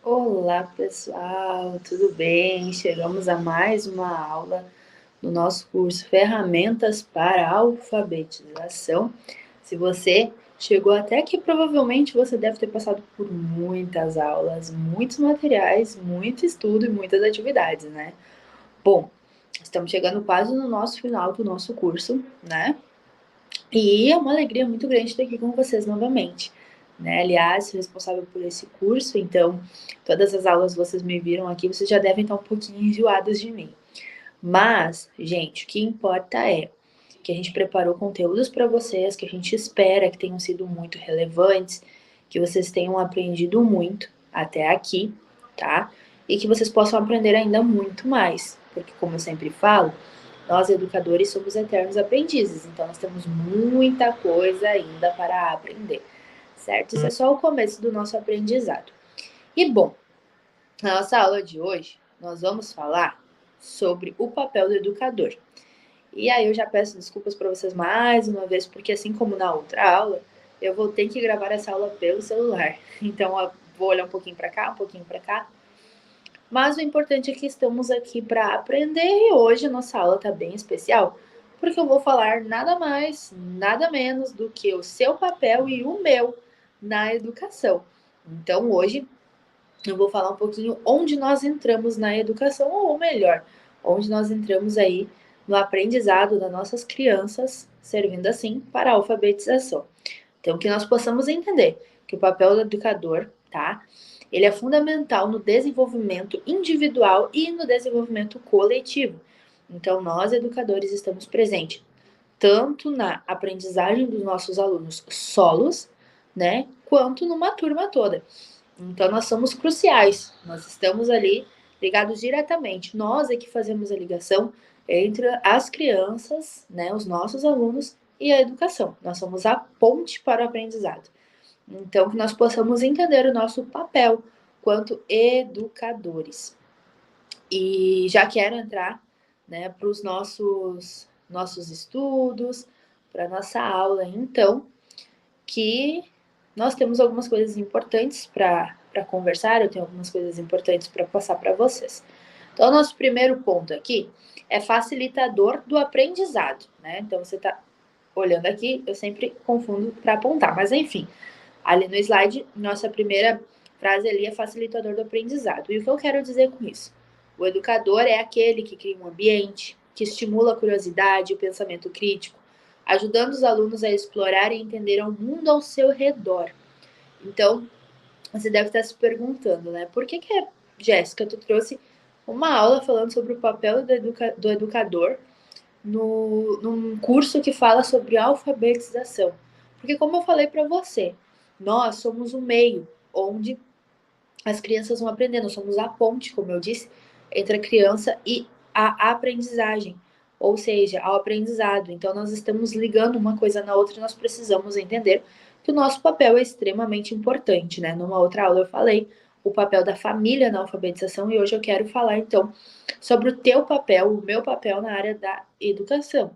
Olá, pessoal, tudo bem? Chegamos a mais uma aula do nosso curso Ferramentas para a Alfabetização. Se você chegou até aqui, provavelmente você deve ter passado por muitas aulas, muitos materiais, muito estudo e muitas atividades, né? Bom, estamos chegando quase no nosso final do nosso curso, né? E é uma alegria muito grande estar aqui com vocês novamente. Né? Aliás, sou responsável por esse curso, então todas as aulas vocês me viram aqui, vocês já devem estar um pouquinho enjoados de mim. Mas, gente, o que importa é que a gente preparou conteúdos para vocês que a gente espera que tenham sido muito relevantes, que vocês tenham aprendido muito até aqui, tá? E que vocês possam aprender ainda muito mais, porque como eu sempre falo, nós educadores somos eternos aprendizes, então nós temos muita coisa ainda para aprender, certo? Isso é só o começo do nosso aprendizado. E bom, na nossa aula de hoje, nós vamos falar sobre o papel do educador. E aí eu já peço desculpas para vocês mais uma vez, porque assim como na outra aula, eu vou ter que gravar essa aula pelo celular. Então eu vou olhar um pouquinho para cá, um pouquinho para cá. Mas o importante é que estamos aqui para aprender e hoje a nossa aula está bem especial, porque eu vou falar nada mais, nada menos do que o seu papel e o meu na educação. Então hoje eu vou falar um pouquinho onde nós entramos na educação, ou melhor, onde nós entramos aí no aprendizado das nossas crianças, servindo assim para a alfabetização. Então, que nós possamos entender que o papel do educador, tá? Ele é fundamental no desenvolvimento individual e no desenvolvimento coletivo. Então, nós, educadores, estamos presentes tanto na aprendizagem dos nossos alunos solos, né, quanto numa turma toda. Então, nós somos cruciais, nós estamos ali ligados diretamente. Nós é que fazemos a ligação entre as crianças, né, os nossos alunos e a educação. Nós somos a ponte para o aprendizado. Então, que nós possamos entender o nosso papel quanto educadores. E já quero entrar, né, para os nossos estudos, para a nossa aula, então, que nós temos algumas coisas importantes para conversar, eu tenho algumas coisas importantes para passar para vocês. Então, nosso primeiro ponto aqui é facilitador do aprendizado, né? Então, você está olhando aqui, eu sempre confundo para apontar, mas enfim, ali no slide, nossa primeira frase ali é facilitador do aprendizado. E o que eu quero dizer com isso? O educador é aquele que cria um ambiente, que estimula a curiosidade e o pensamento crítico, ajudando os alunos a explorar e entender o mundo ao seu redor. Então, você deve estar se perguntando, né? Por que Jéssica, tu trouxe uma aula falando sobre o papel do educador num curso que fala sobre alfabetização? Porque, como eu falei para você, nós somos o meio onde as crianças vão aprender, nós somos a ponte, como eu disse, entre a criança e a aprendizagem, ou seja, ao aprendizado. Então, nós estamos ligando uma coisa na outra e nós precisamos entender que o nosso papel é extremamente importante, né? Numa outra aula eu falei o papel da família na alfabetização e hoje eu quero falar, então, sobre o teu papel, o meu papel na área da educação.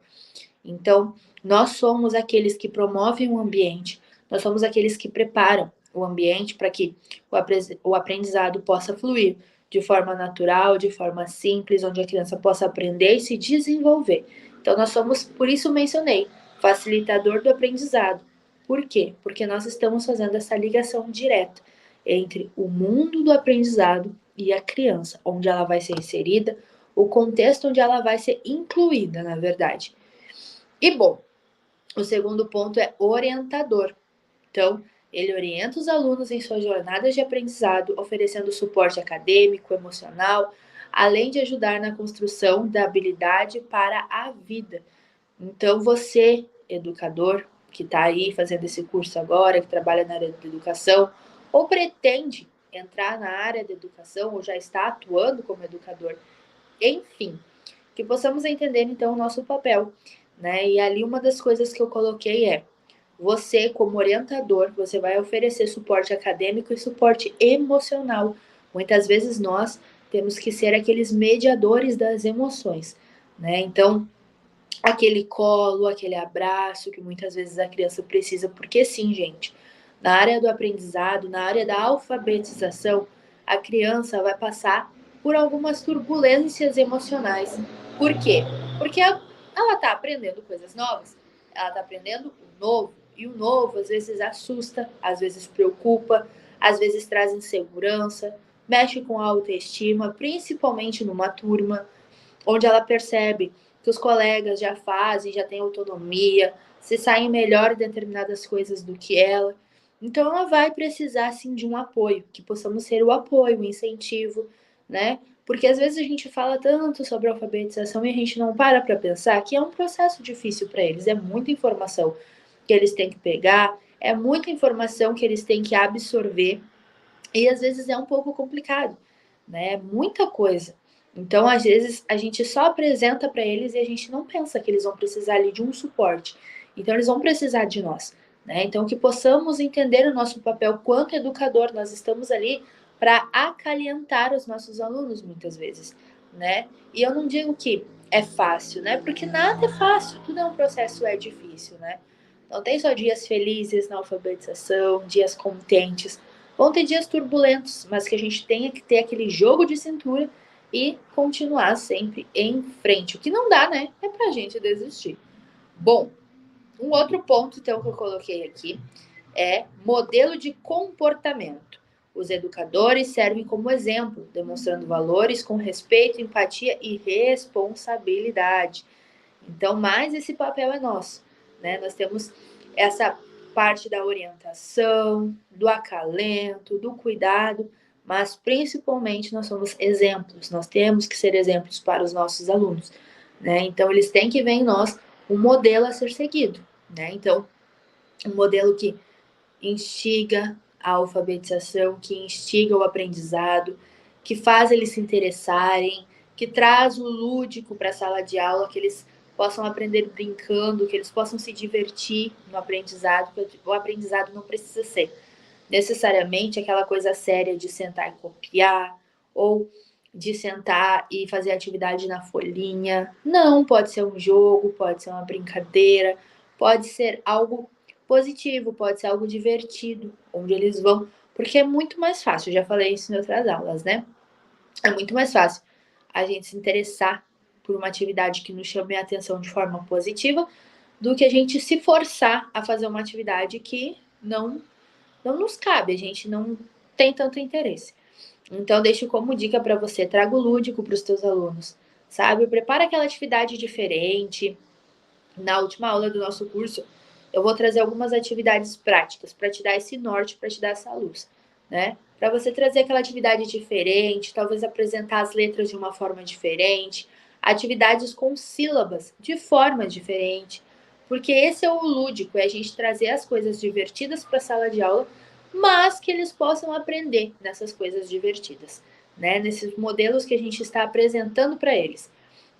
Então, nós somos aqueles que promovem o ambiente, nós somos aqueles que preparam o ambiente para que o aprendizado possa fluir de forma natural, de forma simples, onde a criança possa aprender e se desenvolver. Então, nós somos, por isso mencionei, facilitador do aprendizado. Por quê? Porque nós estamos fazendo essa ligação direta entre o mundo do aprendizado e a criança, onde ela vai ser inserida, o contexto onde ela vai ser incluída, na verdade. E bom, o segundo ponto é orientador. Então, ele orienta os alunos em suas jornadas de aprendizado, oferecendo suporte acadêmico, emocional, além de ajudar na construção da habilidade para a vida. Então, você, educador, que está aí fazendo esse curso agora, que trabalha na área da educação, ou pretende entrar na área da educação, ou já está atuando como educador, enfim, que possamos entender então o nosso papel, né? E ali uma das coisas que eu coloquei é: você, como orientador, você vai oferecer suporte acadêmico e suporte emocional. Muitas vezes nós temos que ser aqueles mediadores das emoções, né? Então, aquele colo, aquele abraço que muitas vezes a criança precisa, porque sim, gente, na área do aprendizado, na área da alfabetização, a criança vai passar por algumas turbulências emocionais. Por quê? Porque ela está aprendendo coisas novas, ela está aprendendo o novo, e o novo às vezes assusta, às vezes preocupa, às vezes traz insegurança, mexe com a autoestima, principalmente numa turma onde ela percebe que os colegas já fazem, já têm autonomia, se saem melhor em determinadas coisas do que ela. Então ela vai precisar sim de um apoio, que possamos ser o apoio, o incentivo, né? Porque às vezes a gente fala tanto sobre alfabetização e a gente não para pensar que é um processo difícil para eles, é muita informação que eles têm que pegar, é muita informação que eles têm que absorver e às vezes é um pouco complicado, né? Muita coisa. Então, às vezes, a gente só apresenta para eles e a gente não pensa que eles vão precisar ali de um suporte. Então, eles vão precisar de nós, né? Então, que possamos entender o nosso papel quanto educador, nós estamos ali para acalentar os nossos alunos muitas vezes, né? E eu não digo que é fácil, né? Porque nada é fácil, tudo é um processo, é difícil, né? Não tem só dias felizes na alfabetização, dias contentes. Vão ter dias turbulentos, mas que a gente tenha que ter aquele jogo de cintura e continuar sempre em frente. O que não dá, né? É pra gente desistir. Bom, um outro ponto, então, que eu coloquei aqui é modelo de comportamento. Os educadores servem como exemplo, demonstrando valores com respeito, empatia e responsabilidade. Então, mais esse papel é nosso, né? Nós temos essa parte da orientação, do acalento, do cuidado, mas principalmente nós somos exemplos. Nós temos que ser exemplos para os nossos alunos, né? Então, eles têm que ver em nós um modelo a ser seguido, né? Então, um modelo que instiga a alfabetização, que instiga o aprendizado, que faz eles se interessarem, que traz o lúdico para a sala de aula, que eles possam aprender brincando, que eles possam se divertir no aprendizado, porque o aprendizado não precisa ser necessariamente aquela coisa séria de sentar e copiar, ou de sentar e fazer atividade na folhinha. Não, pode ser um jogo, pode ser uma brincadeira, pode ser algo positivo, pode ser algo divertido, onde eles vão, porque é muito mais fácil, já falei isso em outras aulas, né? É muito mais fácil a gente se interessar por uma atividade que nos chame a atenção de forma positiva do que a gente se forçar a fazer uma atividade que não nos cabe, a gente não tem tanto interesse. Então, deixo como dica para você, traga o lúdico para os teus alunos, sabe? Prepara aquela atividade diferente. Na última aula do nosso curso, eu vou trazer algumas atividades práticas para te dar esse norte, para te dar essa luz, né? Para você trazer aquela atividade diferente, talvez apresentar as letras de uma forma diferente, atividades com sílabas de forma diferente, porque esse é o lúdico, é a gente trazer as coisas divertidas para a sala de aula, mas que eles possam aprender nessas coisas divertidas, né? Nesses modelos que a gente está apresentando para eles.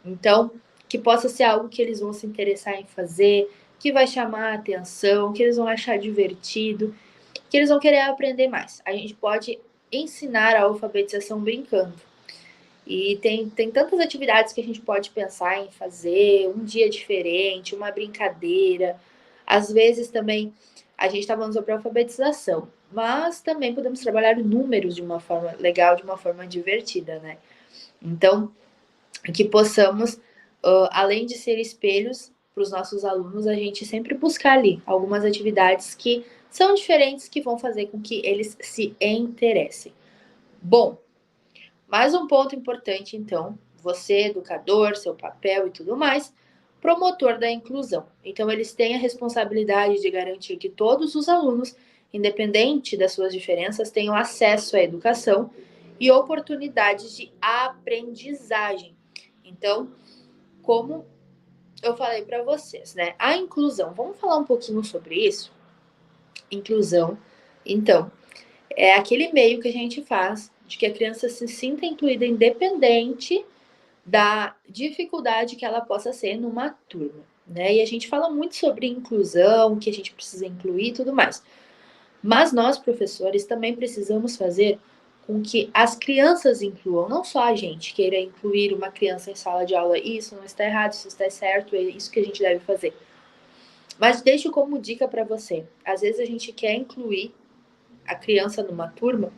Então, que possa ser algo que eles vão se interessar em fazer, que vai chamar a atenção, que eles vão achar divertido, que eles vão querer aprender mais. A gente pode ensinar a alfabetização brincando. E tem tantas atividades que a gente pode pensar em fazer, um dia diferente, uma brincadeira. Às vezes também a gente está falando sobre alfabetização, mas também podemos trabalhar números de uma forma legal, de uma forma divertida, né? Então, que possamos, além de ser espelhos para os nossos alunos, a gente sempre buscar ali algumas atividades que são diferentes, que vão fazer com que eles se interessem. Bom, mais um ponto importante, então, você, educador, seu papel e tudo mais, promotor da inclusão. Então, eles têm a responsabilidade de garantir que todos os alunos, independente das suas diferenças, tenham acesso à educação e oportunidades de aprendizagem. Então, como eu falei para vocês, né? A inclusão, vamos falar um pouquinho sobre isso? Inclusão, então, é aquele meio que a gente faz de que a criança se sinta incluída independente da dificuldade que ela possa ser numa turma, né? E a gente fala muito sobre inclusão, que a gente precisa incluir e tudo mais. Mas nós, professores, também precisamos fazer com que as crianças incluam, não só a gente queira incluir uma criança em sala de aula, isso não está errado, isso está certo, é isso que a gente deve fazer. Mas deixo como dica para você, às vezes a gente quer incluir a criança numa turma,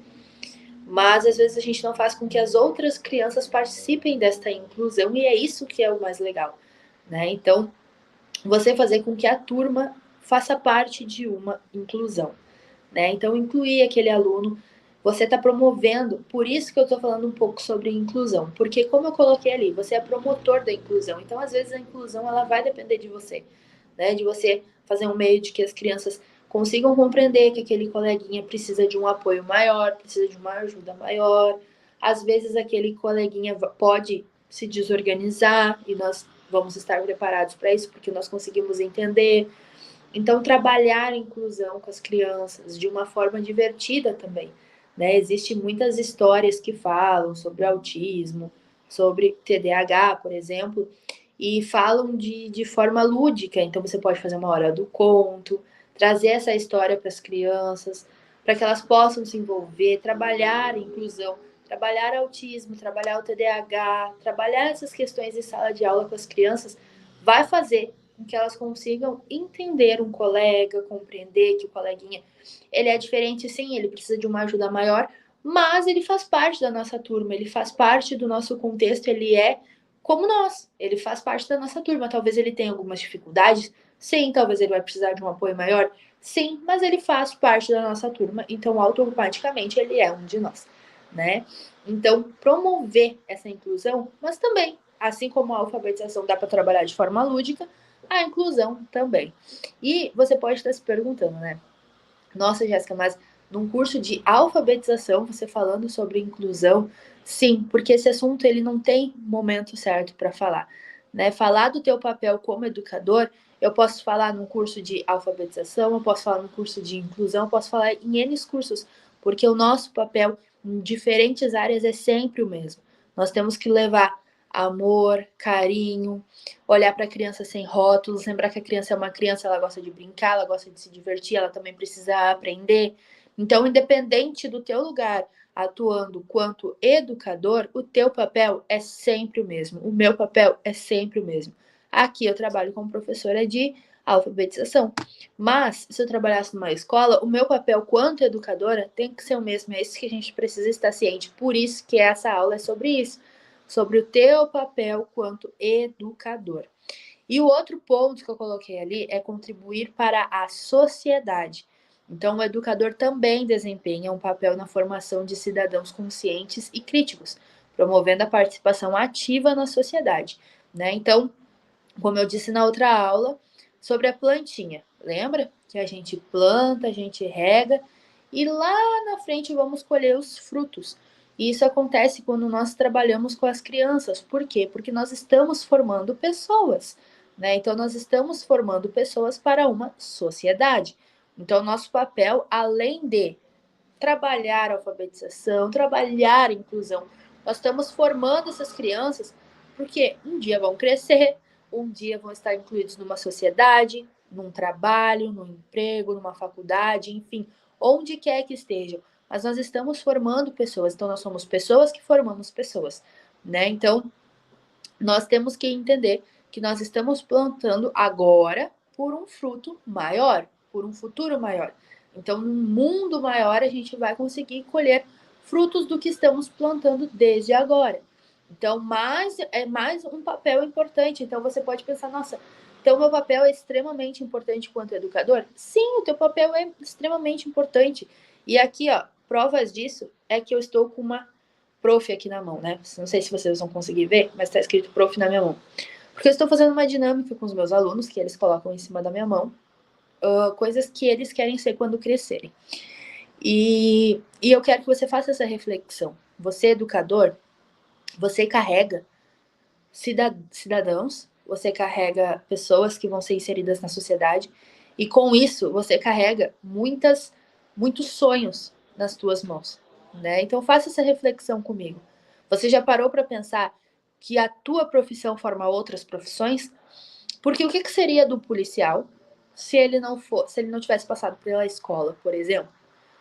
mas às vezes a gente não faz com que as outras crianças participem desta inclusão, e é isso que é o mais legal, né? Então, você fazer com que a turma faça parte de uma inclusão, né? Então, incluir aquele aluno, você está promovendo, por isso que eu estou falando um pouco sobre inclusão, porque como eu coloquei ali, você é promotor da inclusão, então às vezes a inclusão ela vai depender de você, né? De você fazer um meio de que as crianças consigam compreender que aquele coleguinha precisa de um apoio maior, precisa de uma ajuda maior. Às vezes aquele coleguinha pode se desorganizar e nós vamos estar preparados para isso, porque nós conseguimos entender. Então, trabalhar a inclusão com as crianças de uma forma divertida também, né? Existem muitas histórias que falam sobre autismo, sobre TDAH, por exemplo, e falam de forma lúdica. Então, você pode fazer uma hora do conto, trazer essa história para as crianças, para que elas possam se envolver, trabalhar a inclusão, trabalhar autismo, trabalhar o TDAH, trabalhar essas questões em sala de aula com as crianças, vai fazer com que elas consigam entender um colega, compreender que o coleguinha ele é diferente, sim, ele precisa de uma ajuda maior, mas ele faz parte da nossa turma, ele faz parte do nosso contexto, ele é como nós, ele faz parte da nossa turma. Talvez ele tenha algumas dificuldades, sim, talvez ele vai precisar de um apoio maior, sim, mas ele faz parte da nossa turma, então automaticamente ele é um de nós, né? Então, promover essa inclusão, mas também, assim como a alfabetização dá para trabalhar de forma lúdica, a inclusão também. E você pode estar se perguntando, né? Nossa, Jéssica, mas num curso de alfabetização, você falando sobre inclusão, sim, porque esse assunto ele não tem momento certo para falar, né? Falar do teu papel como educador, eu posso falar num curso de alfabetização, eu posso falar num curso de inclusão, eu posso falar em N cursos, porque o nosso papel em diferentes áreas é sempre o mesmo. Nós temos que levar amor, carinho, olhar para a criança sem rótulos, lembrar que a criança é uma criança, ela gosta de brincar, ela gosta de se divertir, ela também precisa aprender. Então, independente do teu lugar atuando quanto educador, o teu papel é sempre o mesmo. O meu papel é sempre o mesmo. Aqui eu trabalho como professora de alfabetização. Mas, se eu trabalhasse numa escola, o meu papel quanto educadora tem que ser o mesmo. É isso que a gente precisa estar ciente. Por isso que essa aula é sobre isso, sobre o teu papel quanto educador. E o outro ponto que eu coloquei ali é contribuir para a sociedade. Então, o educador também desempenha um papel na formação de cidadãos conscientes e críticos, promovendo a participação ativa na sociedade, né? Então, como eu disse na outra aula, sobre a plantinha, lembra? Que a gente planta, a gente rega e lá na frente vamos colher os frutos. E isso acontece quando nós trabalhamos com as crianças. Por quê? Porque nós estamos formando pessoas, né? Então, nós estamos formando pessoas para uma sociedade. Então, nosso papel, além de trabalhar a alfabetização, trabalhar a inclusão, nós estamos formando essas crianças porque um dia vão crescer, um dia vão estar incluídos numa sociedade, num trabalho, num emprego, numa faculdade, enfim, onde quer que estejam. Mas nós estamos formando pessoas, então nós somos pessoas que formamos pessoas, né? Então, nós temos que entender que nós estamos plantando agora por um fruto maior, por um futuro maior. Então, num mundo maior, a gente vai conseguir colher frutos do que estamos plantando desde agora. Então, é mais um papel importante. Então, você pode pensar, nossa, então meu papel é extremamente importante quanto educador? Sim, o teu papel é extremamente importante. E aqui, ó, provas disso é que eu estou com uma prof aqui na mão, né? Não sei se vocês vão conseguir ver, mas tá escrito prof na minha mão. Porque eu estou fazendo uma dinâmica com os meus alunos, que eles colocam em cima da minha mão, coisas que eles querem ser quando crescerem. E eu quero que você faça essa reflexão. Você, educador, você carrega cidadãos, você carrega pessoas que vão ser inseridas na sociedade, e com isso você carrega muitos sonhos nas tuas mãos, né? Então faça essa reflexão comigo. Você já parou para pensar que a tua profissão forma outras profissões? Porque o que seria do policial se ele não tivesse passado pela escola, por exemplo?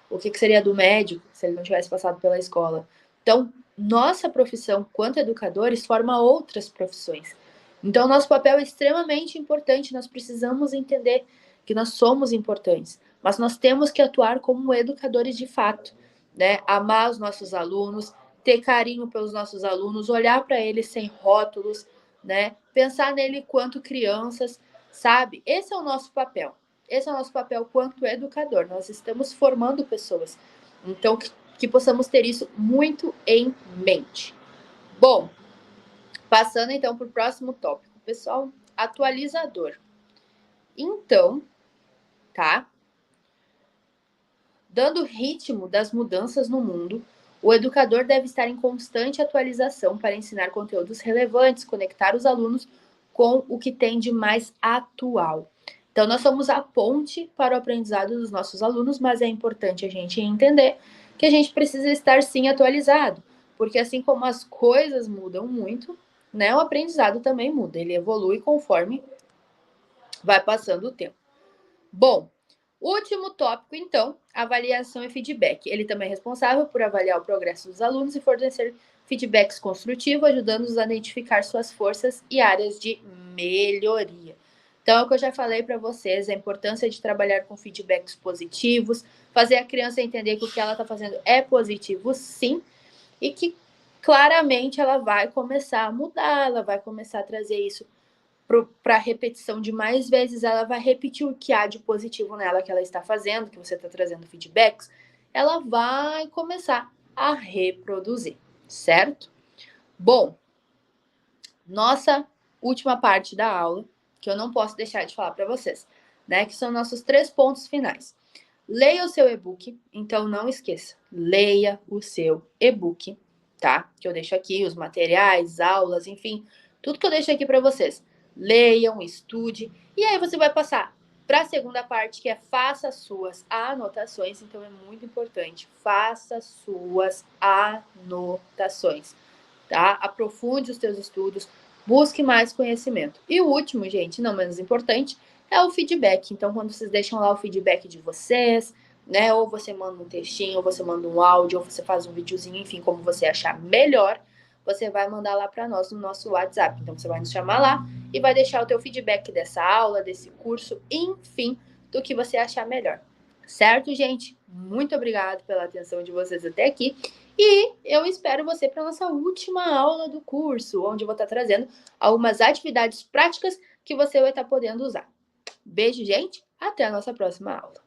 O que seria do médico se ele não tivesse passado pela escola? Então, nossa profissão, quanto educadores, forma outras profissões. Então, nosso papel é extremamente importante. Nós precisamos entender que nós somos importantes, mas nós temos que atuar como educadores de fato. né? Amar os nossos alunos, ter carinho pelos nossos alunos, olhar para eles sem rótulos, né? Pensar nele quanto crianças, sabe? Esse é o nosso papel. Esse é o nosso papel quanto educador. Nós estamos formando pessoas. Então, que possamos ter isso muito em mente. Bom, passando então para o próximo tópico, pessoal, atualizador. Então, tá? Dando ritmo das mudanças no mundo, o educador deve estar em constante atualização para ensinar conteúdos relevantes, conectar os alunos com o que tem de mais atual. Então, nós somos a ponte para o aprendizado dos nossos alunos, mas é importante a gente entender que a gente precisa estar sim atualizado, porque assim como as coisas mudam muito, né, o aprendizado também muda, ele evolui conforme vai passando o tempo. Bom, último tópico, então, avaliação e feedback. Ele também é responsável por avaliar o progresso dos alunos e fornecer feedbacks construtivos, ajudando-os a identificar suas forças e áreas de melhoria. Então, é o que eu já falei para vocês, a importância de trabalhar com feedbacks positivos, fazer a criança entender que o que ela está fazendo é positivo, sim, e que claramente ela vai começar a mudar, ela vai começar a trazer isso para repetição de mais vezes, ela vai repetir o que há de positivo nela que ela está fazendo, que você está trazendo feedbacks, ela vai começar a reproduzir, certo? Bom, nossa última parte da aula, que eu não posso deixar de falar para vocês, né? Que são nossos 3 pontos finais. Leia o seu e-book, então não esqueça, leia o seu e-book, tá? Que eu deixo aqui, os materiais, aulas, enfim, tudo que eu deixo aqui para vocês. Leiam, estude, e aí você vai passar para a segunda parte, que é faça suas anotações, então é muito importante, faça suas anotações, tá? Aprofunde os seus estudos, busque mais conhecimento. E o último, gente, não menos importante, é o feedback. Então, quando vocês deixam lá o feedback de vocês, né? Ou você manda um textinho, ou você manda um áudio, ou você faz um videozinho, enfim, como você achar melhor, você vai mandar lá para nós no nosso WhatsApp. Então, você vai nos chamar lá e vai deixar o teu feedback dessa aula, desse curso, enfim, do que você achar melhor. Certo, gente? Muito obrigada pela atenção de vocês até aqui. E eu espero você para a nossa última aula do curso, onde eu vou estar trazendo algumas atividades práticas que você vai estar podendo usar. Beijo, gente. Até a nossa próxima aula.